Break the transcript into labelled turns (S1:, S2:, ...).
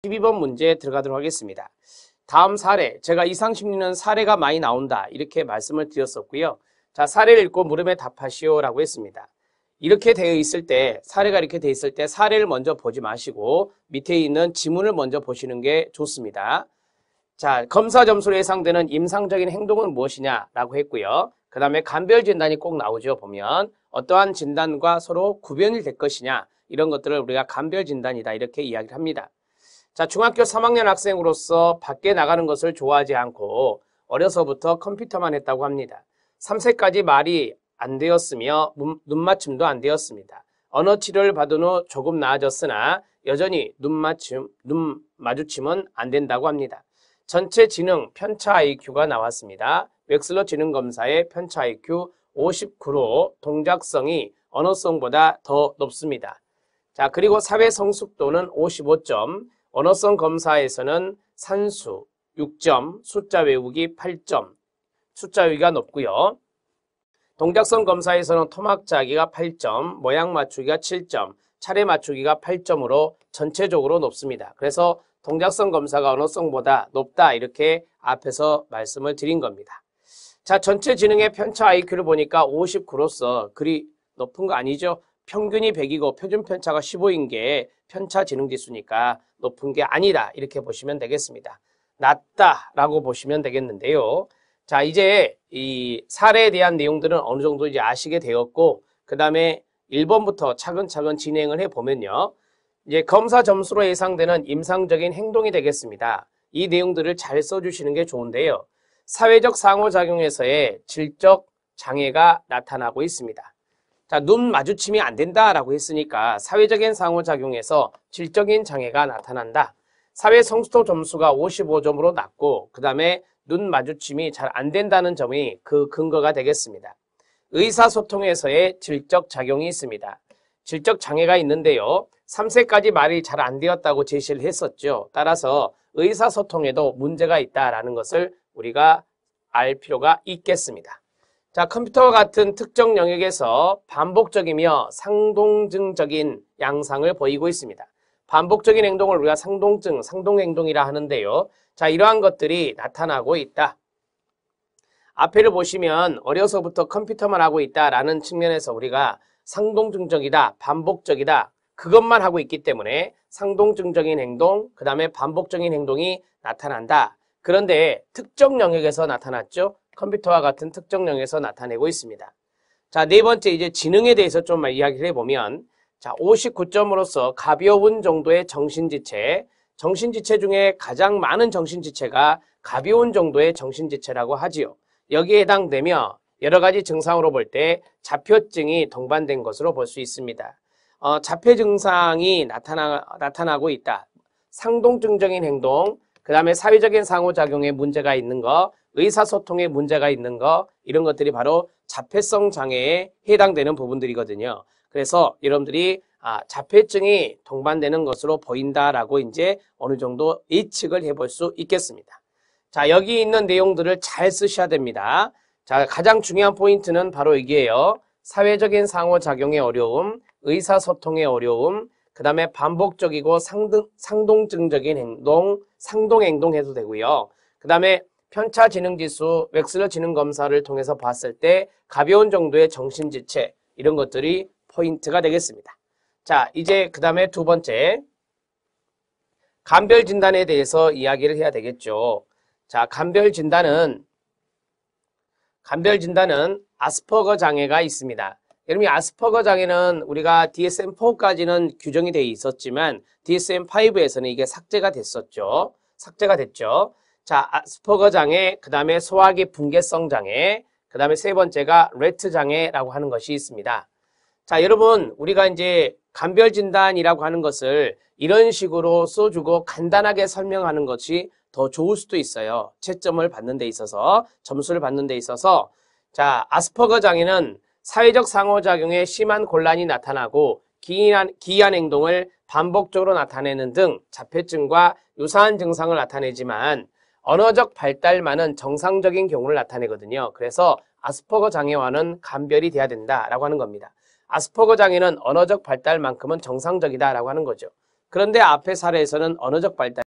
S1: 12번 문제 들어가도록 하겠습니다. 다음 사례, 제가 이상심리는 사례가 많이 나온다 이렇게 말씀을 드렸었고요. 자, 사례를 읽고 물음에 답하시오 라고 했습니다. 이렇게 되어 있을 때, 사례가 이렇게 되어 있을 때 사례를 먼저 보지 마시고 밑에 있는 지문을 먼저 보시는 게 좋습니다. 자, 검사 점수로 예상되는 임상적인 행동은 무엇이냐 라고 했고요. 그 다음에 감별 진단이 꼭 나오죠. 보면 어떠한 진단과 서로 구별이 될 것이냐 이런 것들을 우리가 감별 진단이다 이렇게 이야기를 합니다. 자, 중학교 3학년 학생으로서 밖에 나가는 것을 좋아하지 않고 어려서부터 컴퓨터만 했다고 합니다. 3세까지 말이 안 되었으며 눈맞춤도 안 되었습니다. 언어 치료를 받은 후 조금 나아졌으나 여전히 눈 마주침은 안 된다고 합니다. 전체 지능 편차 IQ가 나왔습니다. 웩슬러 지능 검사의 편차 IQ 59로 동작성이 언어성보다 더 높습니다. 자, 그리고 사회 성숙도는 55점, 언어성 검사에서는 산수 6점, 숫자 외우기 8점, 숫자 외우기가 높고요. 동작성 검사에서는 토막 짜기가 8점, 모양 맞추기가 7점, 차례 맞추기가 8점으로 전체적으로 높습니다. 그래서 동작성 검사가 언어성보다 높다 이렇게 앞에서 말씀을 드린 겁니다. 자, 전체 지능의 편차 IQ를 보니까 59로서 그리 높은 거 아니죠? 평균이 100이고 표준 편차가 15인 게 편차 지능 지수니까 높은 게 아니다 이렇게 보시면 되겠습니다. 낮다라고 보시면 되겠는데요. 자, 이제 이 사례에 대한 내용들은 어느 정도 이제 아시게 되었고 그 다음에 1번부터 차근차근 진행을 해보면요. 이제 검사 점수로 예상되는 임상적인 행동이 되겠습니다. 이 내용들을 잘 써주시는 게 좋은데요. 사회적 상호작용에서의 질적 장애가 나타나고 있습니다. 자, 눈 마주침이 안 된다라고 했으니까 사회적인 상호작용에서 질적인 장애가 나타난다. 사회 성숙도 점수가 55점으로 낮고 그 다음에 눈 마주침이 잘 안 된다는 점이 그 근거가 되겠습니다. 의사소통에서의 질적 작용이 있습니다. 질적 장애가 있는데요. 3세까지 말이 잘 안 되었다고 제시를 했었죠. 따라서 의사소통에도 문제가 있다라는 것을 우리가 알 필요가 있겠습니다. 자, 컴퓨터와 같은 특정 영역에서 반복적이며 상동증적인 양상을 보이고 있습니다. 반복적인 행동을 우리가 상동증, 상동행동이라 하는데요. 자, 이러한 것들이 나타나고 있다. 앞에를 보시면 어려서부터 컴퓨터만 하고 있다라는 측면에서 우리가 상동증적이다, 반복적이다, 그것만 하고 있기 때문에 상동증적인 행동, 그 다음에 반복적인 행동이 나타난다. 그런데 특정 영역에서 나타났죠. 컴퓨터와 같은 특정 영역에서 나타내고 있습니다. 자, 네 번째 이제 지능에 대해서 좀 이야기를 해보면 자, 59점으로서 가벼운 정도의 정신지체, 정신지체 중에 가장 많은 정신지체가 가벼운 정도의 정신지체라고 하지요. 여기에 해당되며 여러 가지 증상으로 볼 때 자폐증이 동반된 것으로 볼 수 있습니다. 자폐 증상이 나타나고 있다. 상동증적인 행동, 그 다음에 사회적인 상호작용에 문제가 있는 거, 의사소통에 문제가 있는 거, 이런 것들이 바로 자폐성 장애에 해당되는 부분들이거든요. 그래서 여러분들이 자폐증이 동반되는 것으로 보인다라고 이제 어느 정도 예측을 해볼 수 있겠습니다. 자, 여기 있는 내용들을 잘 쓰셔야 됩니다. 자, 가장 중요한 포인트는 바로 이게요. 사회적인 상호작용의 어려움, 의사소통의 어려움, 그 다음에 반복적이고 상동증적인 행동, 상동행동 해도 되고요. 그 다음에 편차 지능지수, 웩슬러 지능검사를 통해서 봤을 때 가벼운 정도의 정신지체, 이런 것들이 포인트가 되겠습니다. 자, 이제 그 다음에 두 번째, 감별 진단에 대해서 이야기를 해야 되겠죠. 자, 감별 진단은 아스퍼거 장애가 있습니다. 여러분, 아스퍼거 장애는 우리가 DSM-4까지는 규정이 되어 있었지만 DSM-5에서는 이게 삭제가 됐었죠. 삭제가 됐죠. 자, 아스퍼거 장애, 그 다음에 소화기 붕괴성 장애, 그 다음에 세 번째가 레트 장애라고 하는 것이 있습니다. 자, 여러분, 우리가 이제 감별 진단이라고 하는 것을 이런 식으로 써주고 간단하게 설명하는 것이 더 좋을 수도 있어요. 채점을 받는 데 있어서, 점수를 받는 데 있어서. 자, 아스퍼거 장애는 사회적 상호작용에 심한 곤란이 나타나고 기이한 행동을 반복적으로 나타내는 등 자폐증과 유사한 증상을 나타내지만 언어적 발달만은 정상적인 경우를 나타내거든요. 그래서 아스퍼거 장애와는 감별이 돼야 된다라고 하는 겁니다. 아스퍼거 장애는 언어적 발달만큼은 정상적이다라고 하는 거죠. 그런데 앞의 사례에서는 언어적 발달이